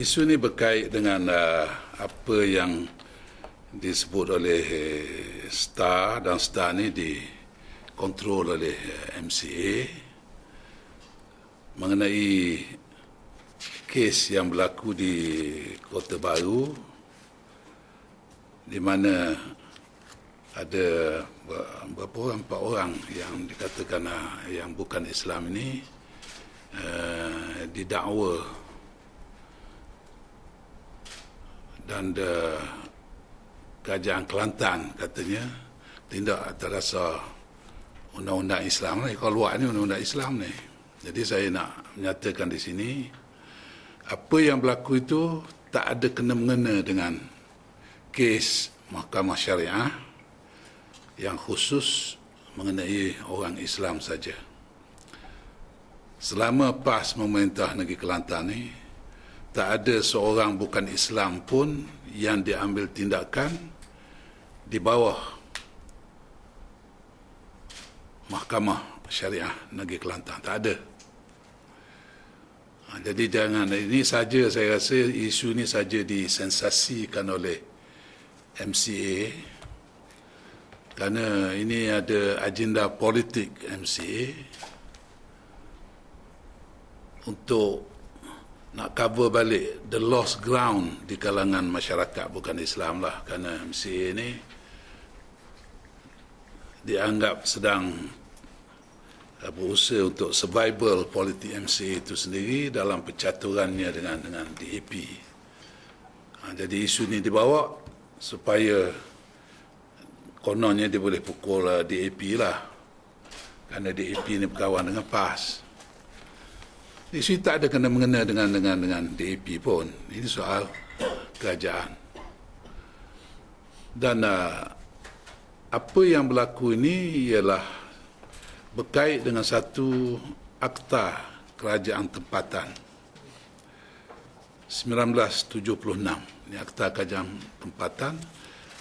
Isu ini berkait dengan apa yang disebut oleh STAR, dan STAR ini dikontrol oleh MCA mengenai kes yang berlaku di Kota Baru, di mana ada berapa orang, 4 orang yang dikatakan yang bukan Islam ini didakwa dan Kerajaan Kelantan katanya tindak atas dasar undang-undang Islam ni. Kalau luar ni undang-undang Islam ni. Jadi saya nak menyatakan di sini apa yang berlaku itu tak ada kena-mengena dengan kes Mahkamah Syariah yang khusus mengenai orang Islam saja. Selama PAS memerintah negeri Kelantan ni, tak ada seorang bukan Islam pun yang diambil tindakan di bawah Mahkamah Syariah Negeri Kelantan. Tak ada. Jadi jangan, ini saja saya rasa isu ini saja disensasikan oleh MCA kerana ini ada agenda politik MCA untuk nak cover balik the lost ground di kalangan masyarakat bukan Islam lah, kerana MCA ni dianggap sedang berusaha untuk survival politik MCA itu sendiri dalam percaturannya dengan DAP. Jadi isu ni dibawa supaya kononnya dia boleh pukul DAP lah, kerana DAP ni berkawan dengan PAS. Isu tak ada kena-mengena dengan DAP pun. Ini soal kerajaan. Dan apa yang berlaku ini ialah berkait dengan satu akta kerajaan tempatan 1976. Ini akta kerajaan tempatan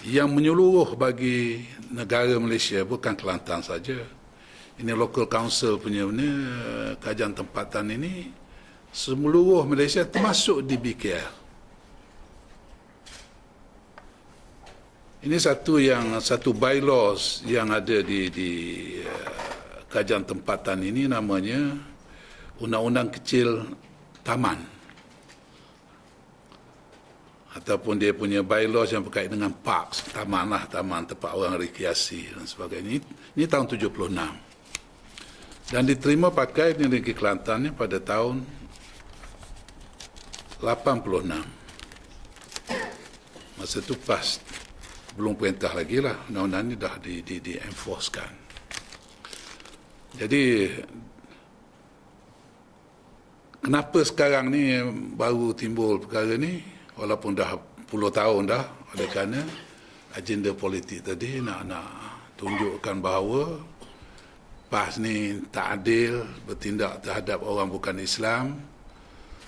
yang menyeluruh bagi negara Malaysia, bukan Kelantan saja. Ini local council punya kerajaan tempatan ini seluruh Malaysia termasuk di BKL. Ini satu bylaws yang ada di kerajaan tempatan ini, namanya Undang-Undang Kecil Taman, ataupun dia punya bylaws yang berkait dengan parks, taman tempat orang rekreasi dan sebagainya. Ini tahun 76. Dan diterima pakai di negeri Kelantan pada tahun 86. Masa itu PAS belum perintah lagi lah, undang-undang ini dah di-enforcekan. Jadi kenapa sekarang ni baru timbul perkara ni, walaupun dah puluh tahun dah, oleh kerana agenda politik tadi nak tunjukkan bahawa PAS ni tak adil bertindak terhadap orang bukan Islam,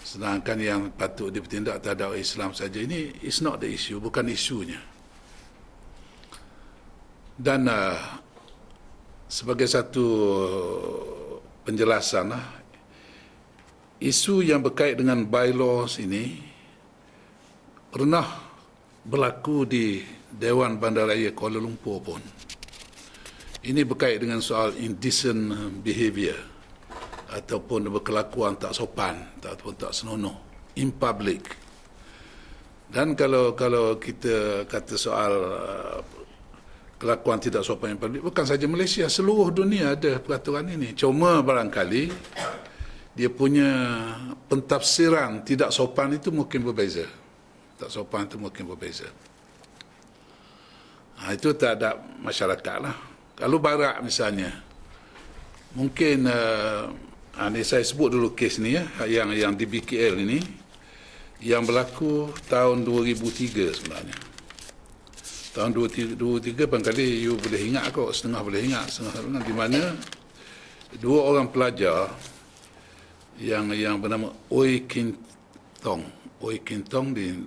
sedangkan yang patut bertindak terhadap Islam saja. Ini is not the issue, bukan isunya. Dan sebagai satu penjelasan, isu yang berkait dengan bylaws ini pernah berlaku di Dewan Bandaraya Kuala Lumpur pun. Ini berkait dengan soal indecent behaviour ataupun berkelakuan tak sopan ataupun tak senonoh in public. Dan kalau kita kata soal kelakuan tidak sopan in public, bukan saja Malaysia, seluruh dunia ada peraturan ini. Cuma barangkali dia punya pentafsiran tidak sopan itu mungkin berbeza. Tak sopan itu mungkin berbeza. Itu terhadap masyarakat lah. Kalau barat misalnya, mungkin ini saya sebut dulu kes ni yang di BKL ini, yang berlaku tahun 2003 sebenarnya. Tahun 2003 barangkali you boleh ingat kot, setengah boleh ingat, setengah di mana 2 orang pelajar yang bernama Oi Kin Tong di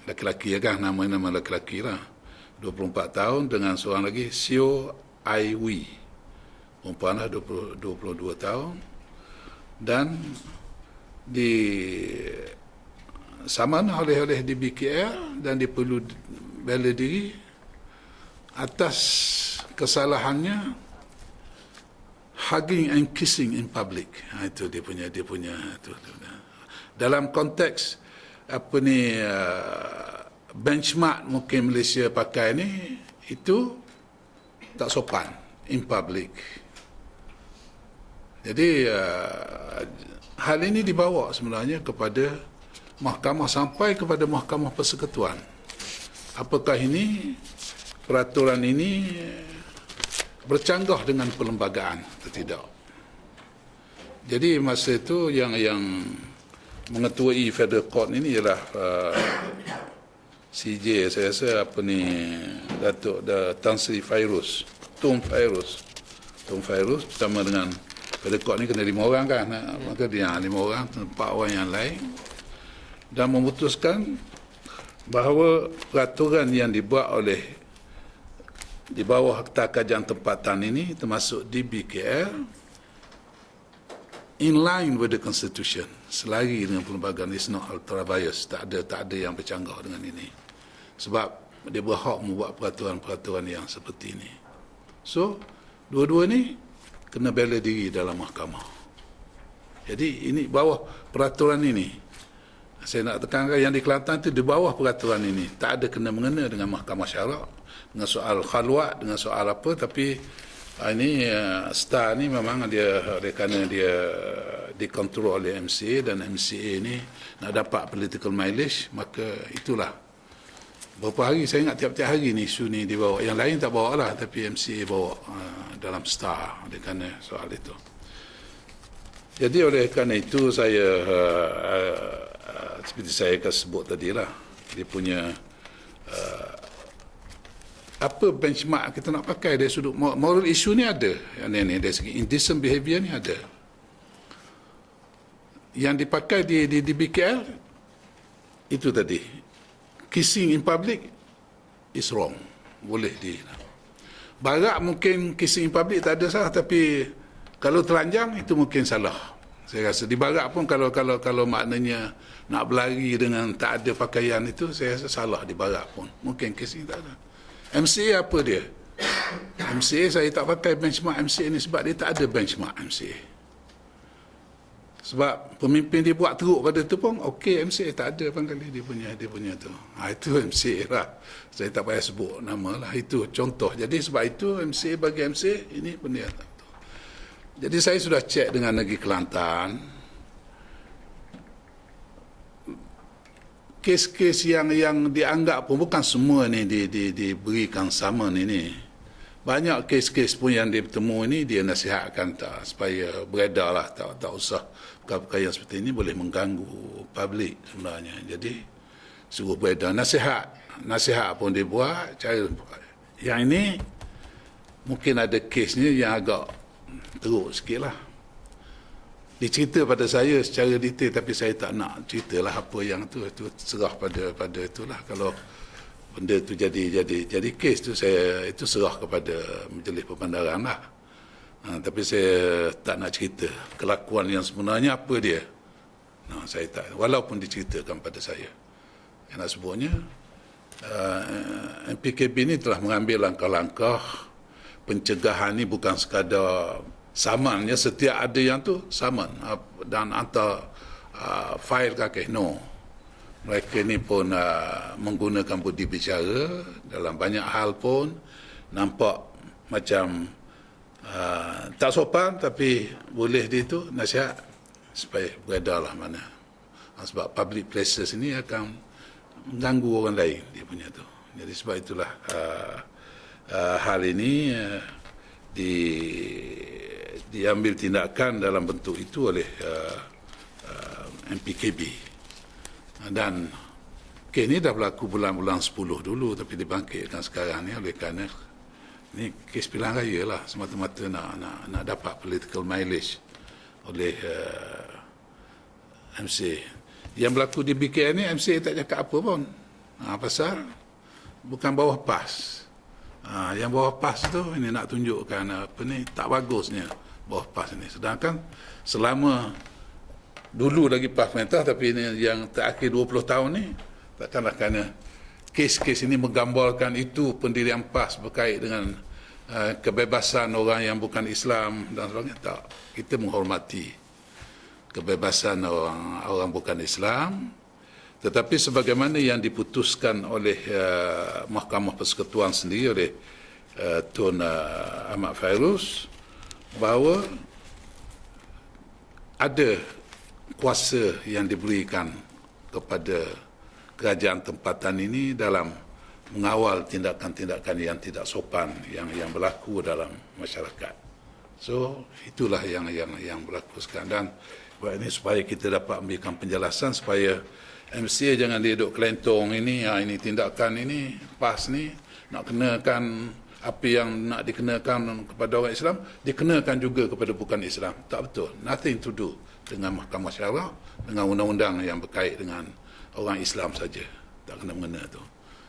laki-laki kan, nama laki-laki lah, 24 tahun, dengan seorang lagi Sio Ai Wee, perempuan 22 tahun, dan saman oleh DBKL dan dia perlu bela diri atas kesalahannya hugging and kissing in public. Itu dia punya itu. Dalam konteks benchmark mungkin Malaysia pakai ni, itu tak sopan in public. Jadi hal ini dibawa sebenarnya kepada mahkamah sampai kepada Mahkamah Persekutuan. Apakah ini peraturan ini bercanggah dengan perlembagaan atau tidak? Jadi masa itu yang mengetuai Federal Court ini ialah CJ, saya rasa Datuk Tan Sri Fairuz, Tun Fairuz bersama dengan Federal Court ni kena 5 orang kan, maka dia 5 orang, 4 orang yang lain, dan memutuskan bahawa peraturan yang dibuat di bawah Akta Kajian Tempatan ini, termasuk DBKL, in line with the Constitution, selari dengan perlembagaan, is not ultra bias, tak ada yang bercanggah dengan ini, sebab dia berhak membuat peraturan-peraturan yang seperti ini. So dua-dua ni kena bela diri dalam mahkamah. Jadi ini bawah peraturan ini. Saya nak tekankan yang di Kelantan itu di bawah peraturan ini. Tak ada kena-mengena dengan mahkamah syarak, dengan soal khalwat, dengan soal apa. Tapi ini STAR ni memang dia kerana dia dikontrol oleh MCA, dan MCA ni nak dapat political mileage, maka itulah. Berapa hari, saya ingat tiap-tiap hari ni isu ni dibawa. Yang lain tak bawa lah, tapi MCA bawa dalam STAR oleh kerana soal itu. Jadi oleh kerana itu saya seperti saya akan sebut tadi lah, dia punya apa benchmark kita nak pakai dari sudut moral issue ni ada, yang ni dari segi indecent behaviour ni ada. Yang dipakai di BKL itu tadi, kissing in public is wrong, boleh barak mungkin kissing in public tak ada salah, tapi kalau telanjang itu mungkin salah. Saya rasa di barak pun kalau maknanya nak berlari dengan tak ada pakaian itu, saya rasa salah di barak pun. Mungkin kissing tak ada. MCA apa dia? MCA saya tak pakai benchmark MCA ni sebab dia tak ada benchmark MCA. Sebab pemimpin dia buat teruk pada tu pun, okey, MCA tak ada pangkali dia punya tu. Itu MCA lah. Saya tak payah sebut nama lah. Itu contoh. Jadi sebab itu MCA bagi MCA, ini benda tak betul. Jadi saya sudah cek dengan Negeri Kelantan. Kes-kes yang dianggap pun bukan semua ni diberikan saman ini. Banyak kes-kes pun yang dia bertemu ini, dia nasihatkan tak supaya beredar lah, tak usah perkara-perkara yang seperti ini boleh mengganggu publik sebenarnya. Jadi suruh beredar, nasihat pun dia buat. Yang ini mungkin ada kesnya yang agak teruk sikit lah. Dicerita pada saya secara detail, tapi saya tak nak ceritalah apa yang itu serah pada itulah. Kalau benda itu jadi kes tu, saya itu serah kepada Majlis Perbandaran lah. Tapi saya tak nak cerita kelakuan yang sebenarnya apa dia. Saya tak, walaupun diceritakan pada saya. Yang nak sebutnya, MPKB ini telah mengambil langkah-langkah pencegahan ni, bukan sekadar samannya, setiap ada yang tu saman dan hantar fail kakek. No, mereka ni pun menggunakan budi bicara dalam banyak hal pun nampak macam tak sopan, tapi boleh dia tu nasihat supaya beredar lah mana. Sebab public places ini akan mengganggu orang lain dia punya tu. Jadi sebab itulah hal ini diambil tindakan dalam bentuk itu oleh MPKB. Dan kes ini dah berlaku bulan-bulan 10 dulu, tapi dibangkitkan sekarang ni oleh kerana ini kes pilihan raya lah, semata-mata nak dapat political mileage oleh MCA. Yang berlaku di BKL ni, MCA tak cakap apa pun. Pasal bukan bawah PAS. Yang bawah PAS tu ini nak tunjukkan apa ni, tak bagusnya bawah PAS ni. Sedangkan selama dulu lagi PAS pemerintah, tapi ini yang terakhir 20 tahun ni, takkanlah kerana kes-kes ini menggambarkan itu pendirian PAS berkait dengan kebebasan orang yang bukan Islam dan sebagainya. Tak, kita menghormati kebebasan orang bukan Islam, tetapi sebagaimana yang diputuskan oleh Mahkamah Persekutuan sendiri oleh Tun Ahmad Fairuz, bahawa ada kuasa yang diberikan kepada kerajaan tempatan ini dalam mengawal tindakan-tindakan yang tidak sopan yang berlaku dalam masyarakat. So itulah yang berlaku sekarang, dan buat ini supaya kita dapat memberikan penjelasan supaya MCA jangan dia duduk kelentong ini, ini tindakan ini PAS ni nak kenakan apa yang nak dikenakan kepada orang Islam, dikenakan juga kepada bukan Islam. Tak betul. Nothing to do dengan Mahkamah Syariah, dengan undang-undang yang berkait dengan orang Islam saja. Tak kena mengena tu.